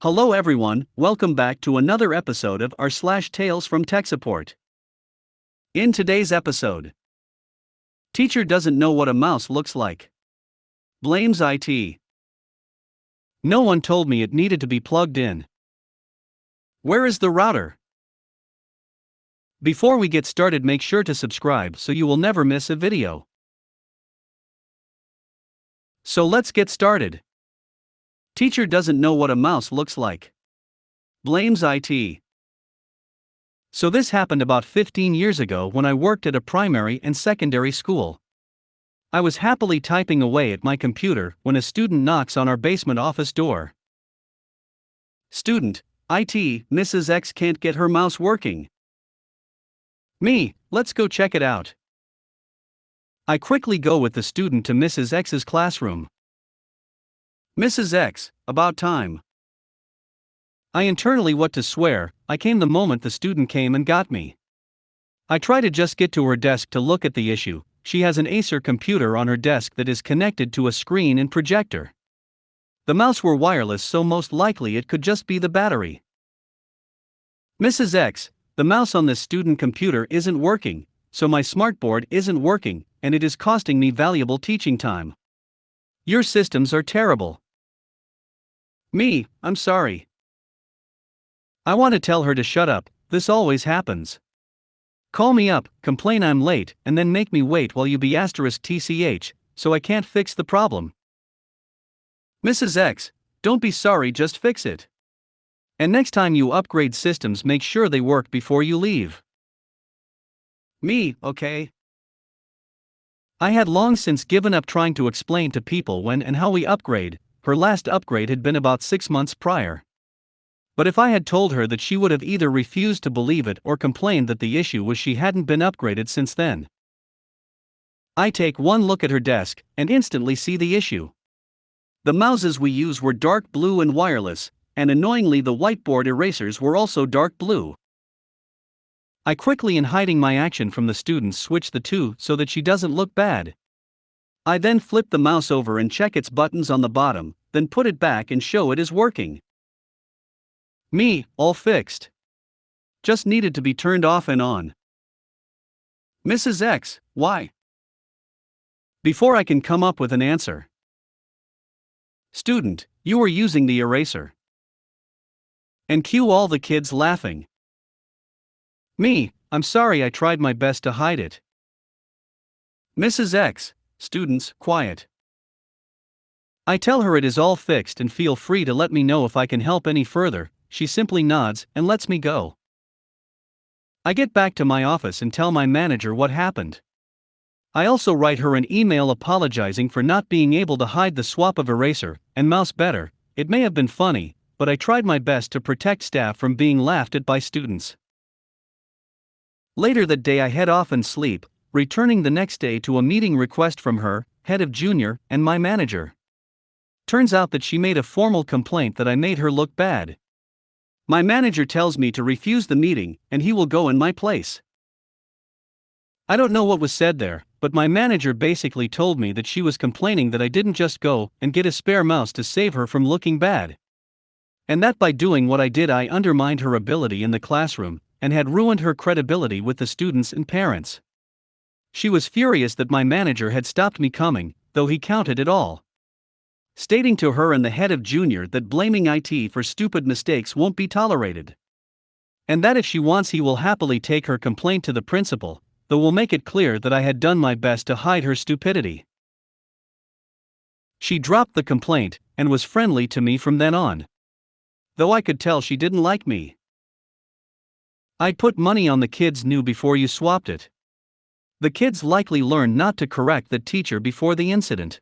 Hello everyone, welcome back to another episode of r/slash Tales from Tech Support. In today's episode, teacher doesn't know what a mouse looks like. Blames IT. No one told me it needed to be plugged in. Where is the router? Before we get started, make sure to subscribe so you will never miss a video. So let's get started. Teacher doesn't know what a mouse looks like. Blames IT. So this happened about 15 years ago when I worked at a primary and secondary school. I was happily typing away at my computer when a student knocks on our basement office door. Student, IT, Mrs. X can't get her mouse working. Me, let's go check it out. I quickly go with the student to Mrs. X's classroom. Mrs. X, about time. I internally what to swear, I came the moment the student came and got me. I try to just get to her desk to look at the issue. She has an Acer computer on her desk that is connected to a screen and projector. The mouse were wireless, so most likely it could just be the battery. Mrs. X, the mouse on this student computer isn't working, so my smartboard isn't working, and it is costing me valuable teaching time. Your systems are terrible. Me, I'm sorry. I want to tell her to shut up, this always happens. Call me up, complain I'm late, and then make me wait while you be *tch, so I can't fix the problem. Mrs. X, don't be sorry, just fix it. And next time you upgrade systems, make sure they work before you leave. Me, okay. I had long since given up trying to explain to people when and how we upgrade. Her last upgrade had been about 6 months prior. But if I had told her that, she would have either refused to believe it or complained that the issue was she hadn't been upgraded since then. I take one look at her desk and instantly see the issue. The mouses we use were dark blue and wireless, and annoyingly the whiteboard erasers were also dark blue. I quickly, in hiding my action from the students, switch the two so that she doesn't look bad. I then flip the mouse over and check its buttons on the bottom, then put it back and show it is working. Me, all fixed. Just needed to be turned off and on. Mrs. X, why? Before I can come up with an answer. Student, you were using the eraser. And cue all the kids laughing. Me, I'm sorry, I tried my best to hide it. Mrs. X, students, quiet. I tell her it is all fixed and feel free to let me know if I can help any further. She simply nods and lets me go. I get back to my office and tell my manager what happened. I also write her an email apologizing for not being able to hide the swap of eraser and mouse better. It may have been funny, but I tried my best to protect staff from being laughed at by students. Later that day I head off and sleep, returning the next day to a meeting request from her, head of junior, and my manager. Turns out that she made a formal complaint that I made her look bad. My manager tells me to refuse the meeting, and he will go in my place. I don't know what was said there, but my manager basically told me that she was complaining that I didn't just go and get a spare mouse to save her from looking bad. And that by doing what I did, I undermined her ability in the classroom, and had ruined her credibility with the students and parents. She was furious that my manager had stopped me coming, though he counted it all. Stating to her and the head of junior that blaming IT for stupid mistakes won't be tolerated. And that if she wants, he will happily take her complaint to the principal, though will make it clear that I had done my best to hide her stupidity. She dropped the complaint and was friendly to me from then on. Though I could tell she didn't like me. I'd put money on the kids knew before you swapped it. The kids likely learned not to correct the teacher before the incident.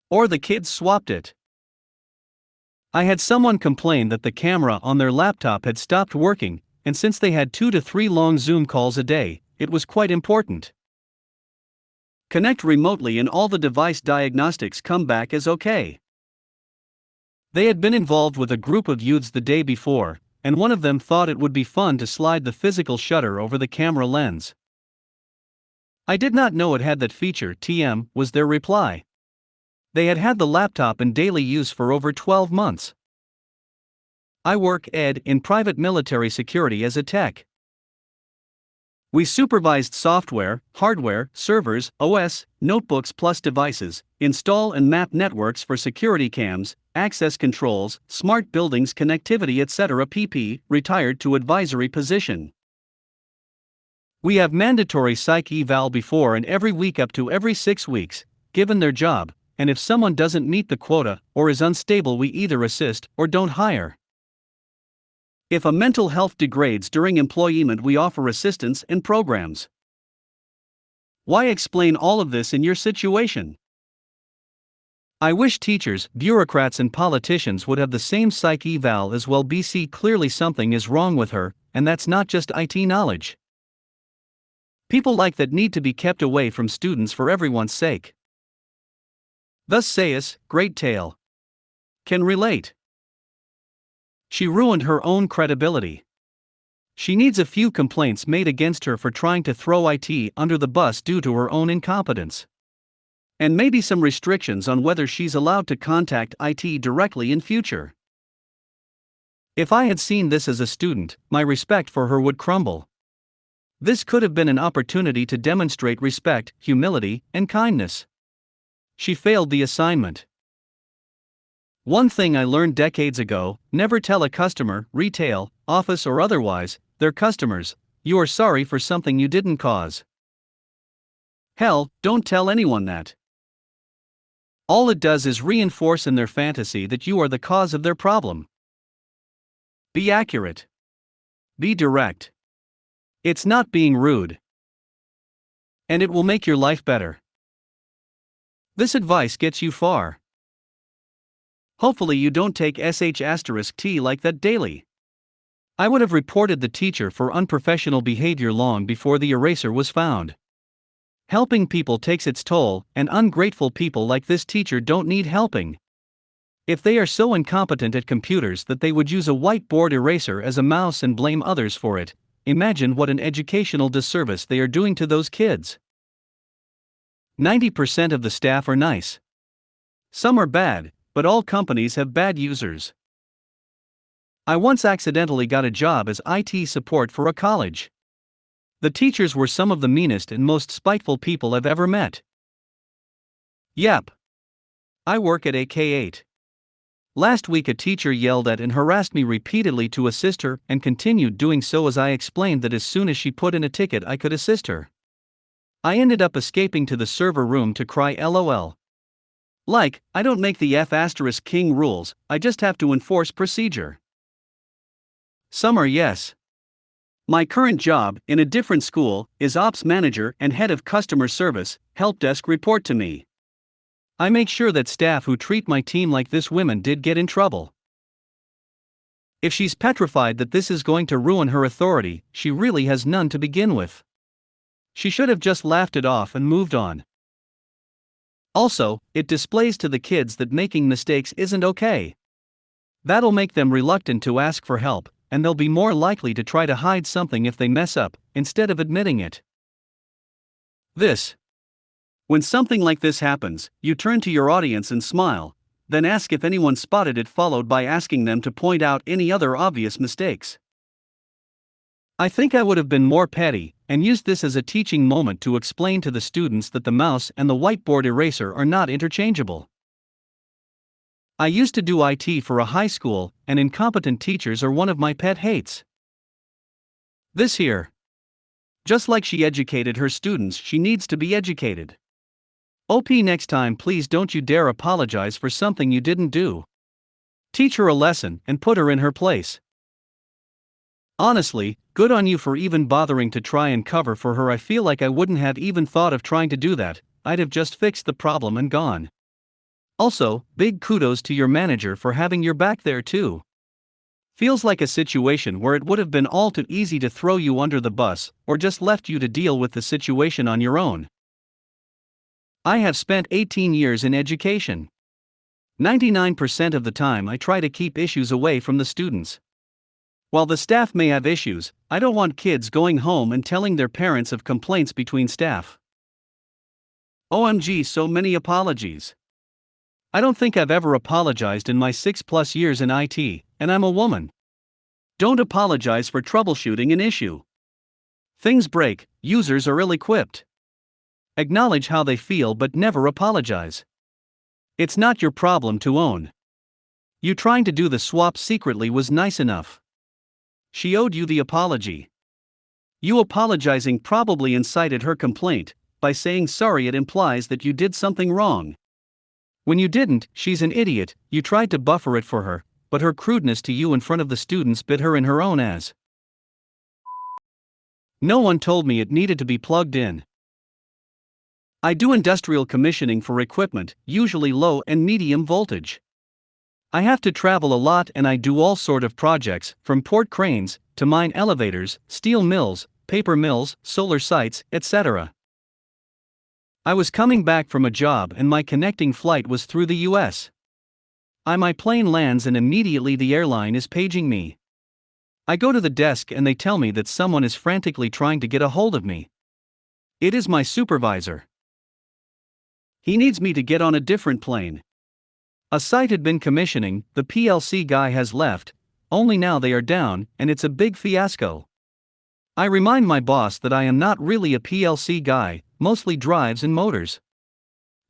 Or the kids swapped it. I had someone complain that the camera on their laptop had stopped working, and since they had 2 to 3 long Zoom calls a day, it was quite important. Connect remotely and all the device diagnostics come back as okay. They had been involved with a group of youths the day before, and one of them thought it would be fun to slide the physical shutter over the camera lens. I did not know it had that feature, TM, was their reply. They had had the laptop in daily use for over 12 months. I work in private military security as a tech. We supervised software, hardware, servers, OS, notebooks plus devices, install and map networks for security cams, access controls, smart buildings connectivity etc. pp. Retired to advisory position. We have mandatory psych eval before and every week up to every 6 weeks, given their job, and if someone doesn't meet the quota or is unstable we either assist or don't hire. If a mental health degrades during employment we offer assistance and programs. Why explain all of this in your situation? I wish teachers, bureaucrats and politicians would have the same psych eval as well. BC clearly something is wrong with her, and that's not just IT knowledge. People like that need to be kept away from students for everyone's sake. Thus saith, great tale. Can relate. She ruined her own credibility. She needs a few complaints made against her for trying to throw IT under the bus due to her own incompetence. And maybe some restrictions on whether she's allowed to contact IT directly in future. If I had seen this as a student, my respect for her would crumble. This could have been an opportunity to demonstrate respect, humility, and kindness. She failed the assignment. One thing I learned decades ago: never tell a customer, retail, office or otherwise, their customers, you are sorry for something you didn't cause. Hell, don't tell anyone that. All it does is reinforce in their fantasy that you are the cause of their problem. Be accurate. Be direct. It's not being rude. And it will make your life better. This advice gets you far. Hopefully you don't take sh*t like that daily. I would have reported the teacher for unprofessional behavior long before the eraser was found. Helping people takes its toll, and ungrateful people like this teacher don't need helping. If they are so incompetent at computers that they would use a whiteboard eraser as a mouse and blame others for it, imagine what an educational disservice they are doing to those kids. 90% of the staff are nice. Some are bad, but all companies have bad users. I once accidentally got a job as IT support for a college. The teachers were some of the meanest and most spiteful people I've ever met. Yep. I work at a K-8. Last week a teacher yelled at and harassed me repeatedly to assist her and continued doing so as I explained that as soon as she put in a ticket I could assist her. I ended up escaping to the server room to cry LOL. Like, I don't make the F**king rules, I just have to enforce procedure. Some are yes. My current job, in a different school, is ops manager and head of customer service. Help desk report to me. I make sure that staff who treat my team like this woman did get in trouble. If she's petrified that this is going to ruin her authority, she really has none to begin with. She should have just laughed it off and moved on. Also, it displays to the kids that making mistakes isn't okay. That'll make them reluctant to ask for help, and they'll be more likely to try to hide something if they mess up, instead of admitting it. When something like this happens, you turn to your audience and smile, then ask if anyone spotted it, followed by asking them to point out any other obvious mistakes. I think I would have been more petty, and used this as a teaching moment to explain to the students that the mouse and the whiteboard eraser are not interchangeable. I used to do IT for a high school, and incompetent teachers are one of my pet hates. This here. Just like she educated her students, she needs to be educated. OP, next time please don't you dare apologize for something you didn't do. Teach her a lesson and put her in her place. Honestly, good on you for even bothering to try and cover for her. I feel like I wouldn't have even thought of trying to do that, I'd have just fixed the problem and gone. Also, big kudos to your manager for having your back there too. Feels like a situation where it would have been all too easy to throw you under the bus, or just left you to deal with the situation on your own. I have spent 18 years in education. 99% of the time I try to keep issues away from the students. While the staff may have issues, I don't want kids going home and telling their parents of complaints between staff. OMG, so many apologies. I don't think I've ever apologized in my 6+ years in IT, and I'm a woman. Don't apologize for troubleshooting an issue. Things break, users are ill-equipped. Acknowledge how they feel but never apologize. It's not your problem to own. You trying to do the swap secretly was nice enough. She owed you the apology. You apologizing probably incited her complaint. By saying sorry, it implies that you did something wrong. When you didn't, she's an idiot. You tried to buffer it for her, but her crudeness to you in front of the students bit her in her own ass. No one told me it needed to be plugged in. I do industrial commissioning for equipment, usually low and medium voltage. I have to travel a lot and I do all sort of projects, from port cranes, to mine elevators, steel mills, paper mills, solar sites, etc. I was coming back from a job and my connecting flight was through the US. My plane lands and immediately the airline is paging me. I go to the desk and they tell me that someone is frantically trying to get a hold of me. It is my supervisor. He needs me to get on a different plane. A site had been commissioning, the PLC guy has left, only now they are down, and it's a big fiasco. I remind my boss that I am not really a PLC guy, mostly drives and motors.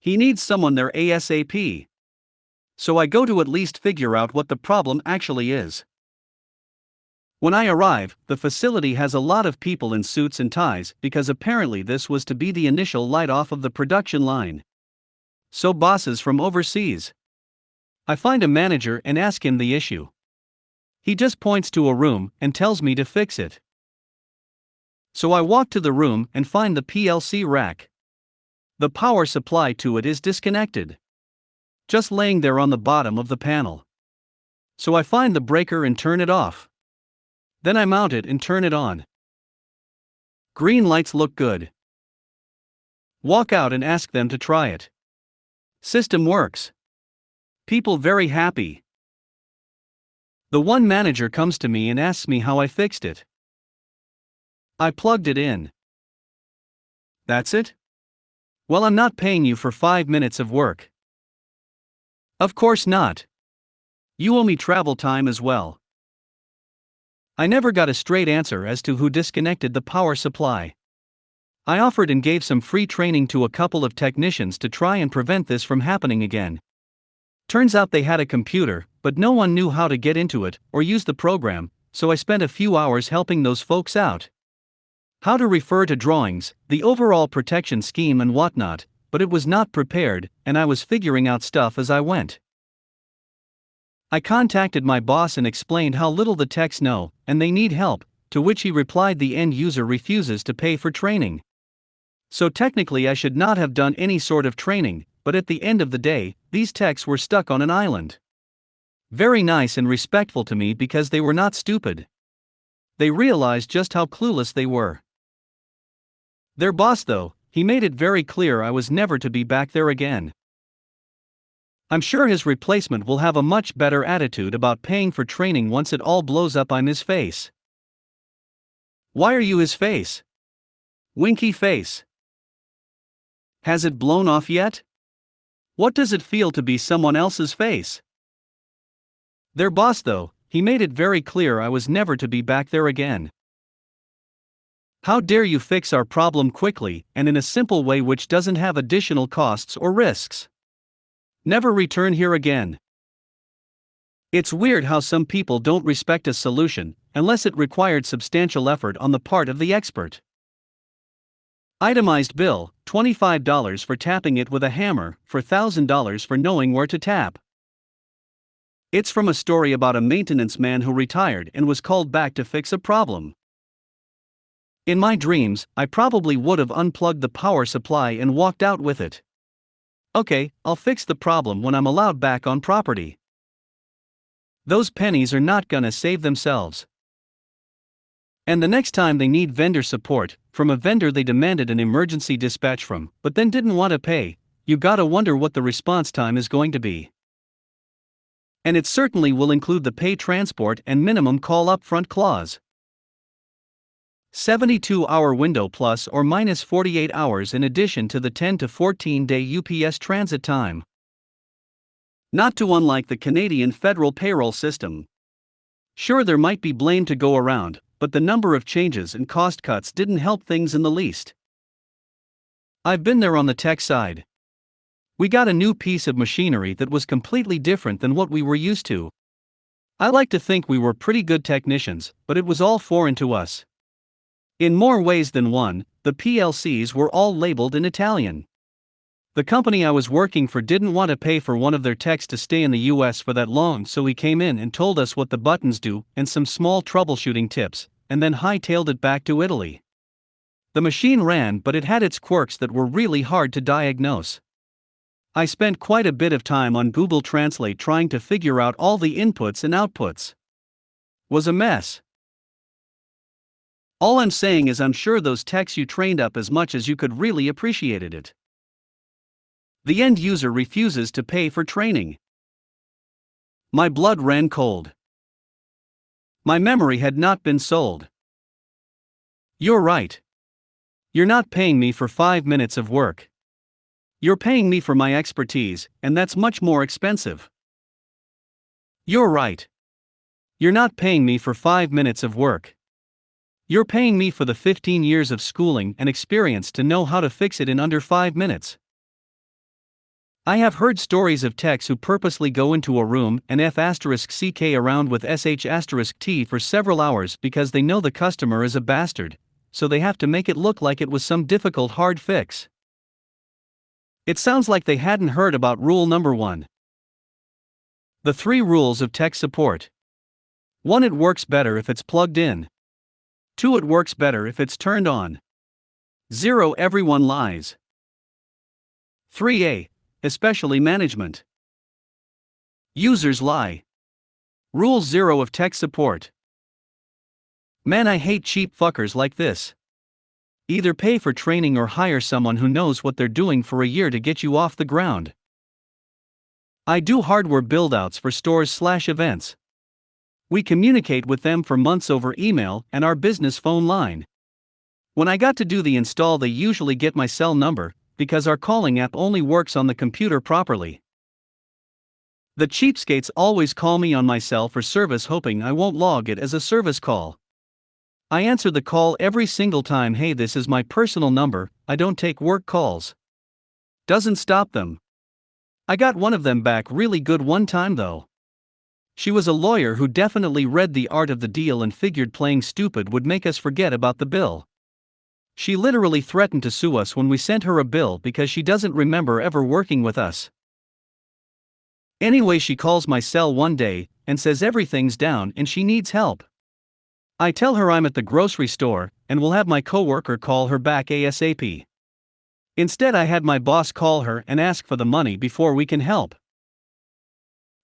He needs someone there ASAP. So I go to at least figure out what the problem actually is. When I arrive, the facility has a lot of people in suits and ties because apparently this was to be the initial light-off of the production line. So bosses from overseas. I find a manager and ask him the issue. He just points to a room and tells me to fix it. So I walk to the room and find the PLC rack. The power supply to it is disconnected. Just laying there on the bottom of the panel. So I find the breaker and turn it off. Then I mount it and turn it on. Green lights look good. Walk out and ask them to try it. System works. People very happy. The one manager comes to me and asks me how I fixed it. I plugged it in. That's it? Well, I'm not paying you for 5 minutes of work. Of course not. You owe me travel time as well. I never got a straight answer as to who disconnected the power supply. I offered and gave some free training to a couple of technicians to try and prevent this from happening again. Turns out they had a computer, but no one knew how to get into it or use the program, so I spent a few hours helping those folks out. How to refer to drawings, the overall protection scheme and whatnot, but it was not prepared, and I was figuring out stuff as I went. I contacted my boss and explained how little the techs know, and they need help, to which he replied the end user refuses to pay for training. So technically I should not have done any sort of training, but at the end of the day, these techs were stuck on an island. Very nice and respectful to me because they were not stupid. They realized just how clueless they were. Their boss though, he made it very clear I was never to be back there again. I'm sure his replacement will have a much better attitude about paying for training once it all blows up. I'm his face. Why are you his face? Winky face. Has it blown off yet? What does it feel to be someone else's face? Their boss though, he made it very clear I was never to be back there again. How dare you fix our problem quickly and in a simple way which doesn't have additional costs or risks? Never return here again. It's weird how some people don't respect a solution unless it required substantial effort on the part of the expert. Itemized bill, $25 for tapping it with a hammer, for $1,000 for knowing where to tap. It's from a story about a maintenance man who retired and was called back to fix a problem. In my dreams, I probably would have unplugged the power supply and walked out with it. Okay, I'll fix the problem when I'm allowed back on property. Those pennies are not gonna save themselves. And the next time they need vendor support, from a vendor they demanded an emergency dispatch from, but then didn't want to pay, you gotta wonder what the response time is going to be. And it certainly will include the pay transport and minimum call upfront clause. 72-hour window plus or minus 48 hours in addition to the 10 to 14 day UPS transit time. Not too unlike the Canadian federal payroll system. Sure, there might be blame to go around, but the number of changes and cost cuts didn't help things in the least. I've been there on the tech side. We got a new piece of machinery that was completely different than what we were used to. I like to think we were pretty good technicians, but it was all foreign to us. In more ways than one, the PLCs were all labeled in Italian. The company I was working for didn't want to pay for one of their techs to stay in the US for that long, so he came in and told us what the buttons do and some small troubleshooting tips, and then hightailed it back to Italy. The machine ran, but it had its quirks that were really hard to diagnose. I spent quite a bit of time on Google Translate trying to figure out all the inputs and outputs. Was a mess. All I'm saying is I'm sure those techs you trained up as much as you could really appreciated it. The end user refuses to pay for training. My blood ran cold. My memory had not been sold. You're right. You're not paying me for 5 minutes of work. You're paying me for my expertise, and that's much more expensive. You're right. You're not paying me for 5 minutes of work. You're paying me for the 15 years of schooling and experience to know how to fix it in under 5 minutes. I have heard stories of techs who purposely go into a room and F***ck around with sh**t for several hours because they know the customer is a bastard, so they have to make it look like it was some difficult hard fix. It sounds like they hadn't heard about rule number 1. The 3 rules of tech support. 1. It works better if it's plugged in. 2. It works better if it's turned on. 0. Everyone lies. 3a. Especially management. Users lie. Rule 0 of tech support. Man, I hate cheap fuckers like this. Either pay for training or hire someone who knows what they're doing for a year to get you off the ground. I do hardware build-outs for stores/events. We communicate with them for months over email and our business phone line. When I got to do the install, they usually get my cell number, because our calling app only works on the computer properly. The cheapskates always call me on my cell for service, hoping I won't log it as a service call. I answer the call every single time. Hey, this is my personal number, I don't take work calls. Doesn't stop them. I got one of them back really good one time though. She was a lawyer who definitely read the art of the deal and figured playing stupid would make us forget about the bill. She literally threatened to sue us when we sent her a bill because she doesn't remember ever working with us. Anyway, she calls my cell one day and says everything's down and she needs help. I tell her I'm at the grocery store and will have my coworker call her back ASAP. Instead, I had my boss call her and ask for the money before we can help.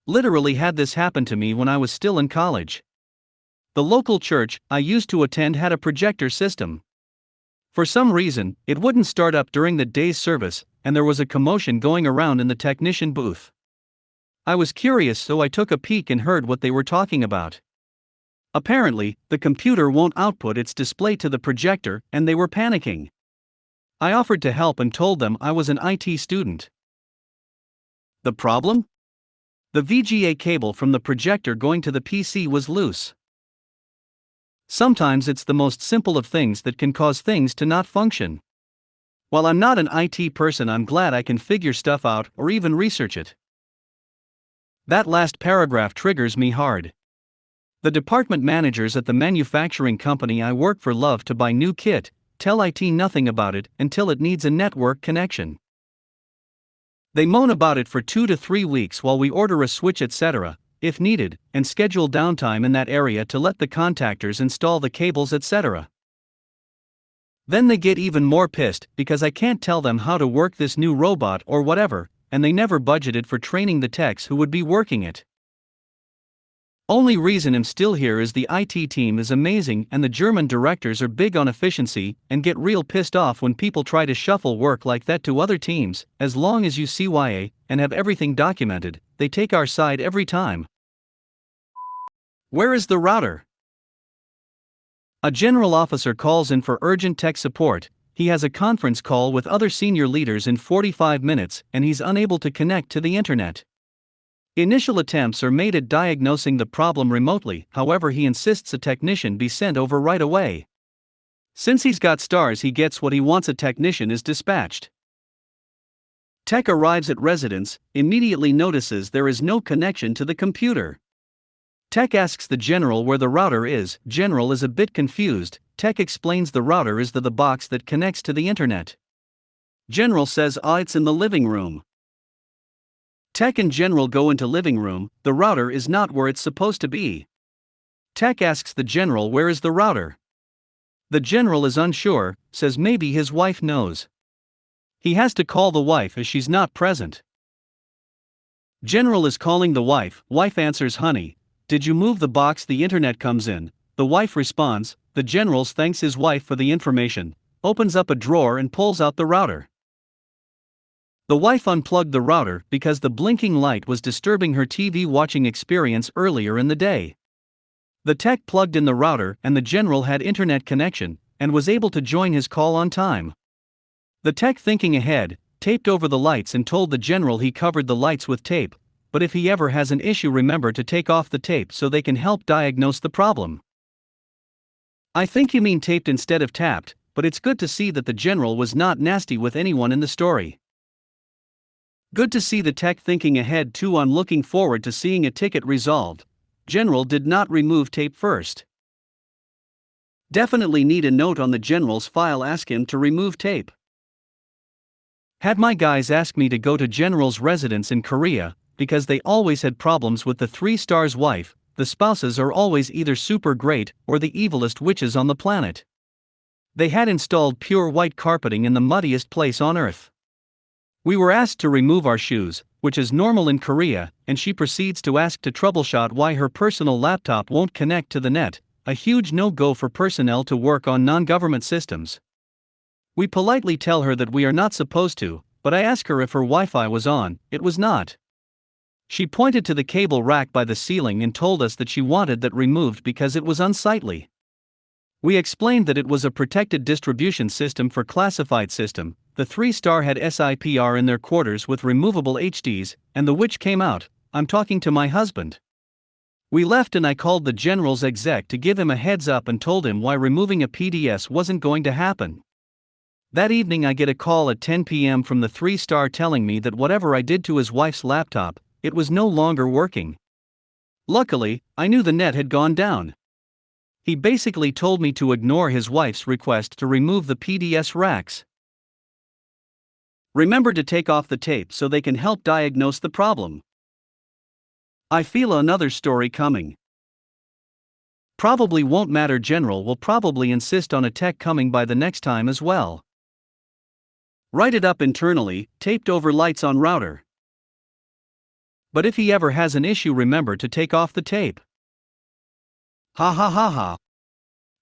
Literally had this happen to me when I was still in college. The local church I used to attend had a projector system. For some reason, it wouldn't start up during the day's service, and there was a commotion going around in the technician booth. I was curious, so I took a peek and heard what they were talking about. Apparently, the computer won't output its display to the projector, and they were panicking. I offered to help and told them I was an IT student. The problem? The VGA cable from the projector going to the PC was loose. Sometimes it's the most simple of things that can cause things to not function. While I'm not an IT person, I'm glad I can figure stuff out or even research it. That last paragraph triggers me hard. The department managers at the manufacturing company I work for love to buy new kit, tell IT nothing about it until it needs a network connection. They moan about it for 2 to 3 weeks while we order a switch, etc., if needed, and schedule downtime in that area to let the contactors install the cables, etc. Then they get even more pissed because I can't tell them how to work this new robot or whatever, and they never budgeted for training the techs who would be working it. Only reason I'm still here is the IT team is amazing and the German directors are big on efficiency and get real pissed off when people try to shuffle work like that to other teams. As long as you CYA and have everything documented, they take our side every time. Where is the router? A general officer calls in for urgent tech support. He has a conference call with other senior leaders in 45 minutes and he's unable to connect to the internet. Initial attempts are made at diagnosing the problem remotely, however, he insists a technician be sent over right away. Since he's got stars, he gets what he wants. A technician is dispatched. Tech arrives at residence, immediately notices there is no connection to the computer. Tech asks the general where the router is. General is a bit confused. Tech explains the router is the box that connects to the internet. General says it's in the living room. Tech and General go into living room. The router is not where it's supposed to be. Tech asks the general where is the router. The general is unsure, says maybe his wife knows. He has to call the wife as she's not present. General is calling the wife. Wife answers, honey, did you move the box the internet comes in? The wife responds. The general thanks his wife for the information, opens up a drawer and pulls out the router. The wife unplugged the router because the blinking light was disturbing her TV watching experience earlier in the day. The tech plugged in the router and the general had internet connection and was able to join his call on time. The tech, thinking ahead, taped over the lights and told the general he covered the lights with tape, but if he ever has an issue, remember to take off the tape so they can help diagnose the problem. I think you mean taped instead of tapped, but it's good to see that the general was not nasty with anyone in the story. Good to see the tech thinking ahead too. I'm looking forward to seeing a ticket resolved. General did not remove tape first. Definitely need a note on the general's file, ask him to remove tape. Had my guys ask me to go to general's residence in Korea, because they always had problems with the 3 stars wife. The spouses are always either super great or the evilest witches on the planet. They had installed pure white carpeting in the muddiest place on earth. We were asked to remove our shoes, which is normal in Korea, and she proceeds to ask to troubleshoot why her personal laptop won't connect to the net, a huge no-go for personnel to work on non-government systems. We politely tell her that we are not supposed to, but I ask her if her Wi-Fi was on. It was not. She pointed to the cable rack by the ceiling and told us that she wanted that removed because it was unsightly. We explained that it was a protected distribution system for classified system. The 3-star had SIPR in their quarters with removable HDs, and the witch came out. I'm talking to my husband. We left and I called the general's exec to give him a heads up and told him why removing a PDS wasn't going to happen. That evening I get a call at 10 p.m. from the 3-star telling me that whatever I did to his wife's laptop, it was no longer working. Luckily, I knew the net had gone down. He basically told me to ignore his wife's request to remove the PDS racks. Remember to take off the tape so they can help diagnose the problem. I feel another story coming. Probably won't matter. General will probably insist on a tech coming by the next time as well. Write it up internally, taped over lights on router. But if he ever has an issue, remember to take off the tape. Ha ha ha ha.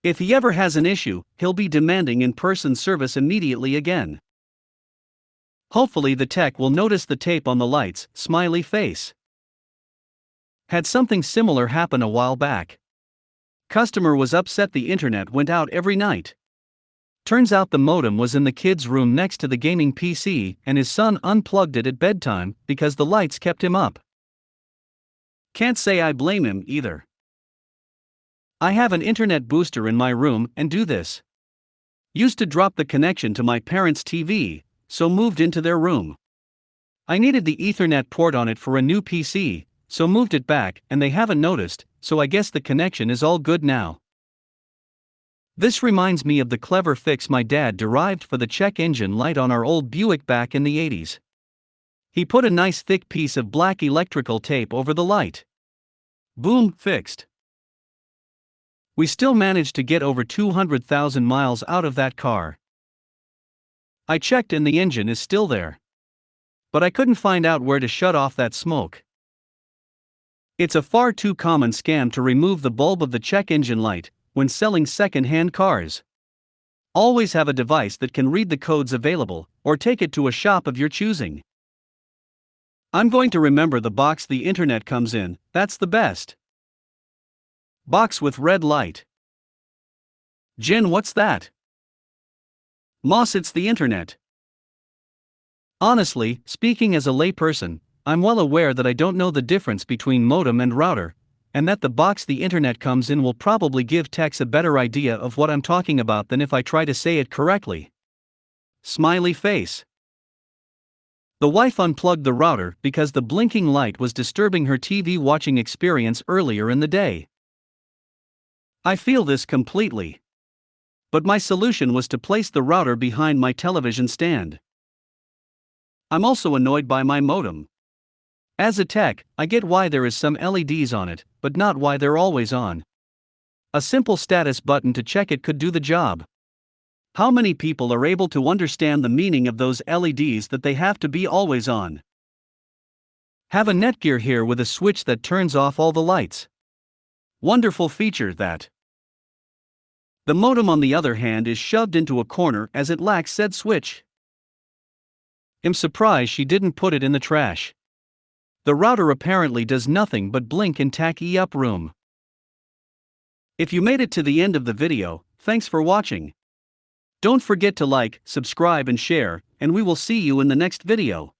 If he ever has an issue, he'll be demanding in-person service immediately again. Hopefully the tech will notice the tape on the lights, smiley face. Had something similar happen a while back. Customer was upset the internet went out every night. Turns out the modem was in the kid's room next to the gaming PC and his son unplugged it at bedtime because the lights kept him up. Can't say I blame him either. I have an internet booster in my room and do this. Used to drop the connection to my parents' TV, so moved into their room. I needed the Ethernet port on it for a new PC, so moved it back and they haven't noticed, so I guess the connection is all good now. This reminds me of the clever fix my dad derived for the check engine light on our old Buick back in the 80s. He put a nice thick piece of black electrical tape over the light. Boom, fixed. We still managed to get over 200,000 miles out of that car. I checked and the engine is still there. But I couldn't find out where to shut off that smoke. It's a far too common scam to remove the bulb of the check engine light when selling second-hand cars. Always have a device that can read the codes available, or take it to a shop of your choosing. I'm going to remember the box the internet comes in, that's the best. Box with red light. Jen, what's that? Moss, it's the internet. Honestly, speaking as a layperson, I'm well aware that I don't know the difference between modem and router, and that the box the internet comes in will probably give techs a better idea of what I'm talking about than if I try to say it correctly. Smiley face. The wife unplugged the router because the blinking light was disturbing her TV watching experience earlier in the day. I feel this completely. But my solution was to place the router behind my television stand. I'm also annoyed by my modem. As a tech, I get why there is some LEDs on it, but not why they're always on. A simple status button to check it could do the job. How many people are able to understand the meaning of those LEDs that they have to be always on? Have a Netgear here with a switch that turns off all the lights. Wonderful feature that. The modem, on the other hand, is shoved into a corner as it lacks said switch. I'm surprised she didn't put it in the trash. The router apparently does nothing but blink in tacky up room. If you made it to the end of the video, thanks for watching. Don't forget to like, subscribe and share, and we will see you in the next video.